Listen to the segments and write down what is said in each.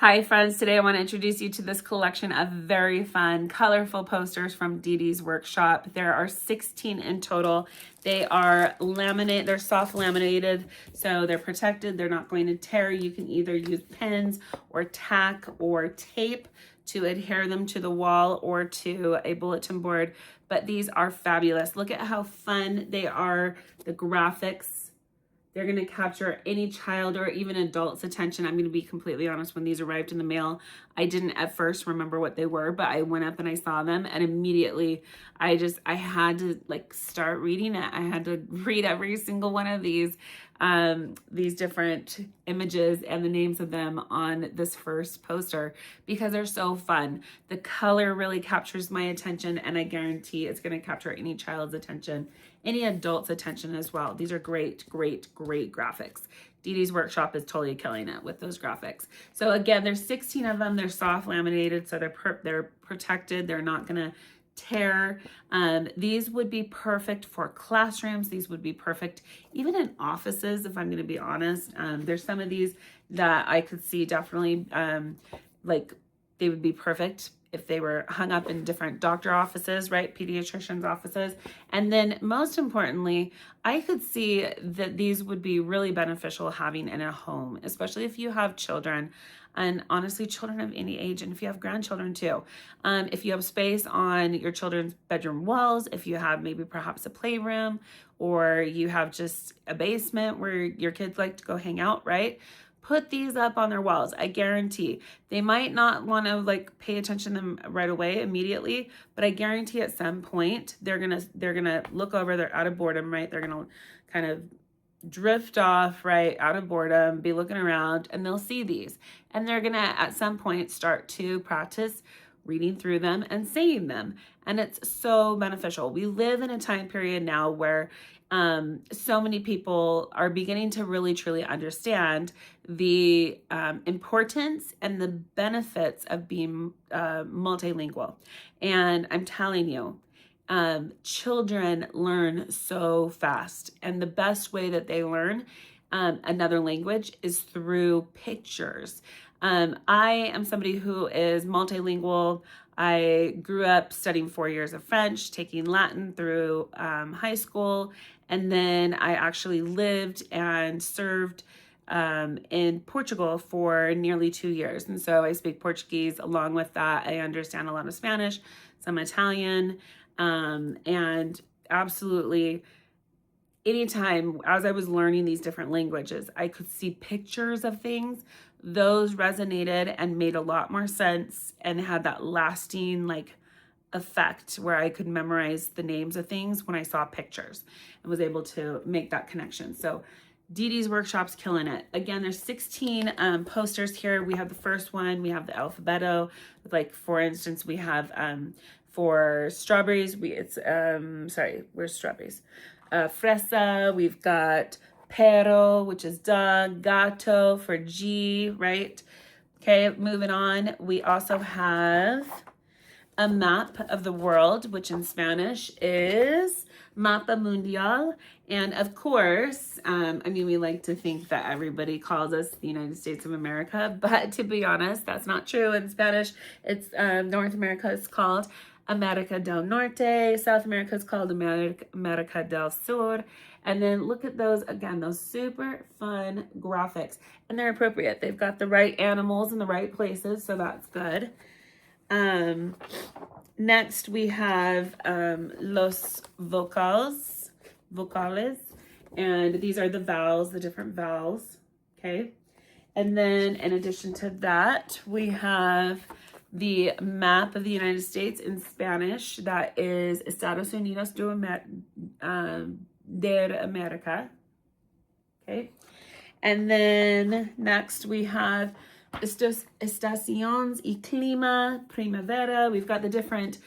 Hi friends, today I want to introduce you to this collection of very fun, colorful posters from Dee Dee's workshop. There are 16 in total. They are laminate, they're soft laminated, so they're protected, they're not going to tear. You can either use pens or tack or tape to adhere them to the wall or to a bulletin board, but these are fabulous. Look at how fun they are, the graphics. They're going to capture any child or even adult's attention. I'm going to be completely honest, when these arrived in the mail, I didn't at first remember what they were, but I went up and I saw them, and immediately I had to start reading it. I had to read every single one of these different images and the names of them on this first poster because they're so fun. The color really captures my attention, and I guarantee it's going to capture any child's attention, any adult's attention as well. These are great, great, great graphics. Dee Dee's workshop is totally killing it with those graphics. So again, there's 16 of them. They're soft laminated, so they're protected. They're not going to tear. These would be perfect for classrooms. These would be perfect even in offices, if I'm going to be honest. There's some of these that I could see definitely they would be perfect if they were hung up in different doctor offices, right? Pediatricians' offices. And then most importantly, I could see that these would be really beneficial having in a home, especially if you have children. And honestly, children of any age, and if you have grandchildren too. If you have space on your children's bedroom walls, if you have maybe perhaps a playroom, or you have just a basement where your kids like to go hang out, right? Put these up on their walls. I guarantee they might not want to pay attention to them right away immediately, but I guarantee at some point they're gonna look over, they're out of boredom, right? They're gonna kind of drift off, right, out of boredom, be looking around, and they'll see these, and they're gonna at some point start to practice reading through them and saying them, and it's so beneficial. We live in a time period now where so many people are beginning to really truly understand the importance and the benefits of being multilingual. And I'm telling you, children learn so fast, and the best way that they learn another language is through pictures. I am somebody who is multilingual. I grew up studying 4 years of French, taking Latin through high school, and then I actually lived and served in Portugal for nearly 2 years. And so I speak Portuguese. Along with that, I understand a lot of Spanish, some Italian, and absolutely anytime as I was learning these different languages, I could see pictures of things. Those resonated and made a lot more sense and had that lasting effect where I could memorize the names of things when I saw pictures and was able to make that connection. So Dee Dee's workshop's killing it. Again, there's 16 posters here. We have the first one, we have the alphabeto. For instance, we have for strawberries, where's strawberries? Fresa, we've got perro, which is dog, gato for G, right? Okay, moving on. We also have a map of the world, which in Spanish is Mapa Mundial. And of course, we like to think that everybody calls us the United States of America, but to be honest, that's not true. In Spanish, it's North America is called America del Norte, South America is called America del Sur. And then look at those, again, those super fun graphics, and they're appropriate. They've got the right animals in the right places, so that's good. Next we have los vocales, and these are the vowels, the different vowels, okay? And then in addition to that, we have the map of the United States in Spanish, that is Estados Unidos de America, okay? And then next we have estaciones y clima, primavera. We've got the different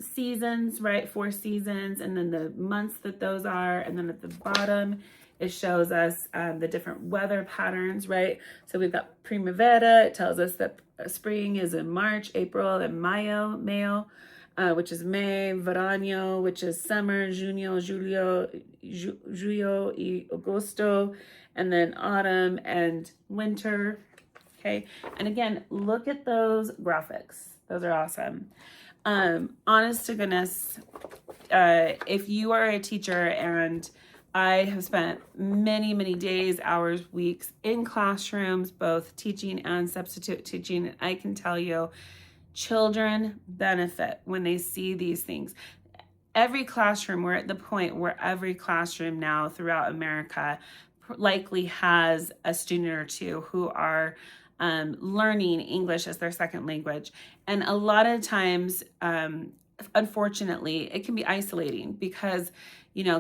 seasons, right? 4 seasons, and then the months that those are. And then at the bottom, it shows us the different weather patterns, right? So we've got primavera. It tells us that spring is in March, April, and Mayo, which is May, verano, which is summer, junio, julio y agosto, and then autumn and winter. Okay. And again, look at those graphics. Those are awesome. Honest to goodness, if you are a teacher, and I have spent many, many days, hours, weeks in classrooms, both teaching and substitute teaching, I can tell you, children benefit when they see these things. Every classroom, we're at the point where every classroom now throughout America likely has a student or two who are learning English as their second language. And a lot of times, unfortunately, it can be isolating because,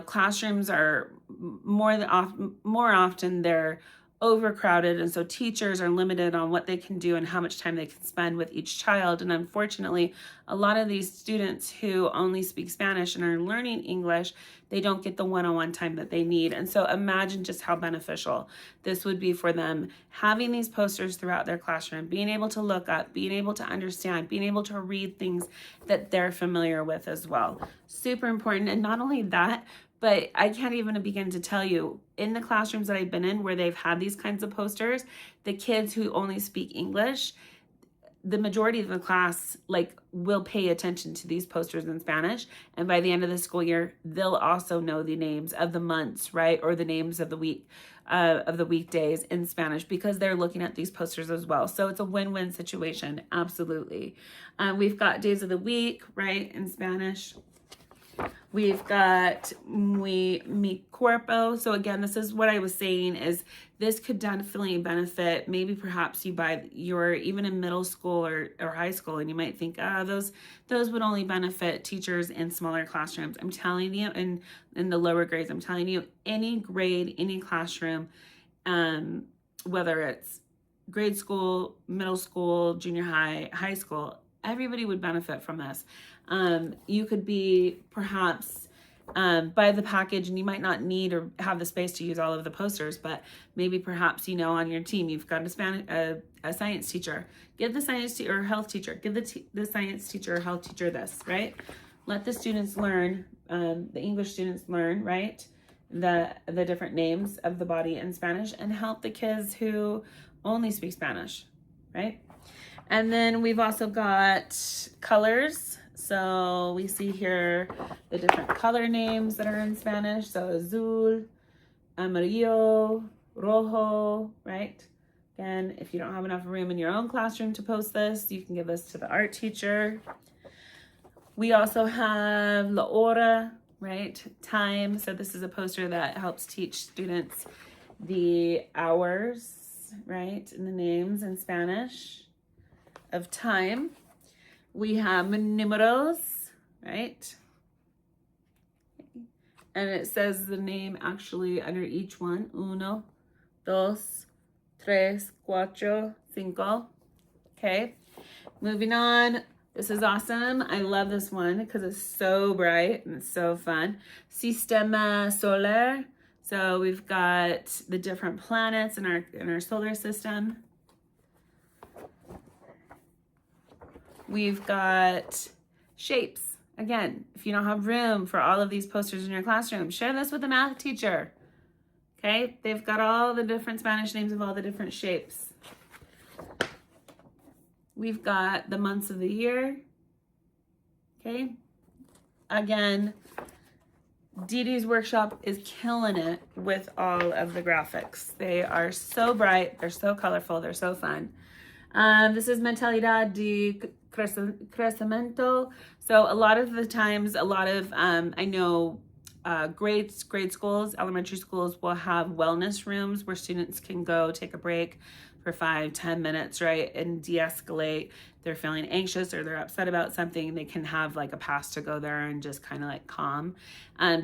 classrooms are more often they're overcrowded, and so teachers are limited on what they can do and how much time they can spend with each child. And unfortunately, a lot of these students who only speak Spanish and are learning English, they don't get the one-on-one time that they need. And so imagine just how beneficial this would be for them, having these posters throughout their classroom, being able to look up, being able to understand, being able to read things that they're familiar with as well. Super important. And not only that, but I can't even begin to tell you, in the classrooms that I've been in where they've had these kinds of posters, the kids who only speak English, the majority of the class will pay attention to these posters in Spanish. And by the end of the school year, they'll also know the names of the months, right? Or the names of the week, of the weekdays in Spanish, because they're looking at these posters as well. So it's a win-win situation. Absolutely. We've got days of the week, right? In Spanish. We've got mi cuerpo. So again, this is what I was saying, is this could definitely benefit, maybe perhaps you're even in middle school or high school, and you might think, those would only benefit teachers in smaller classrooms. I'm telling you, in the lower grades, I'm telling you, any grade, any classroom, whether it's grade school, middle school, junior high, high school, everybody would benefit from this. You could be perhaps buy the package, and you might not need or have the space to use all of the posters, but maybe perhaps, on your team, you've got a science teacher. Give the science teacher or health teacher, give the science teacher or health teacher this, right? Let the students learn, the English students learn, right? The different names of the body in Spanish, and help the kids who only speak Spanish, right? And then we've also got colors. So we see here the different color names that are in Spanish. So azul, amarillo, rojo, right? Again, if you don't have enough room in your own classroom to post this, you can give this to the art teacher. We also have la hora, right? Time. So this is a poster that helps teach students the hours, right? And the names in Spanish of time. We have números, right? And it says the name actually under each one. 1, 2, 3, 4, 5. Okay, moving on. This is awesome. I love this one because it's so bright and it's so fun. Sistema solar. So we've got the different planets in our solar system. We've got shapes. Again, if you don't have room for all of these posters in your classroom, share this with a math teacher. Okay, they've got all the different Spanish names of all the different shapes. We've got the months of the year. Okay, again, Dee Dee's workshop is killing it with all of the graphics. They are so bright, they're so colorful, they're so fun. This is Mentalidad de Crecimiento. So a lot of the times, I know grade schools, elementary schools will have wellness rooms where students can go take a break for 5-10 minutes, right? And de-escalate. They're feeling anxious or they're upset about something, they can have a pass to go there and just kind of calm.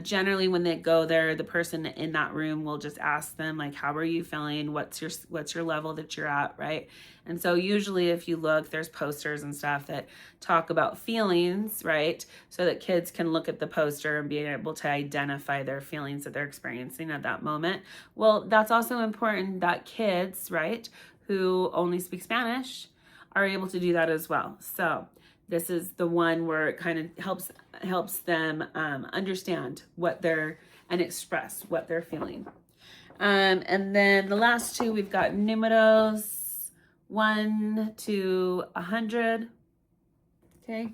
Generally when they go there, the person in that room will just ask them how are you feeling? What's your level that you're at, right? And so usually if you look, there's posters and stuff that talk about feelings, right? So that kids can look at the poster and be able to identify their feelings that they're experiencing at that moment. Well, that's also important that kids, right, who only speak Spanish are able to do that as well. So this is the one where it kind of helps them understand and express what they're feeling. And then the last two, we've got números 1 to 100. Okay.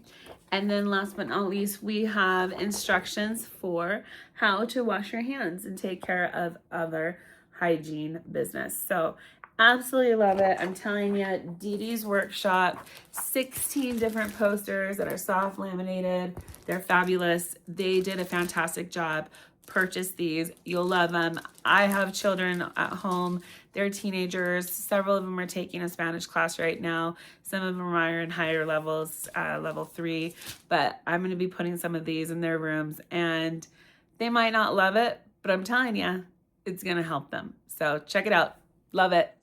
And then last but not least, we have instructions for how to wash your hands and take care of other hygiene business. So absolutely love it. I'm telling you, Dee Dee's workshop, 16 different posters that are soft laminated. They're fabulous. They did a fantastic job. Purchase these. You'll love them. I have children at home. They're teenagers. Several of them are taking a Spanish class right now. Some of them are in higher levels, level 3. But I'm going to be putting some of these in their rooms. And they might not love it, but I'm telling you, it's going to help them. So check it out. Love it.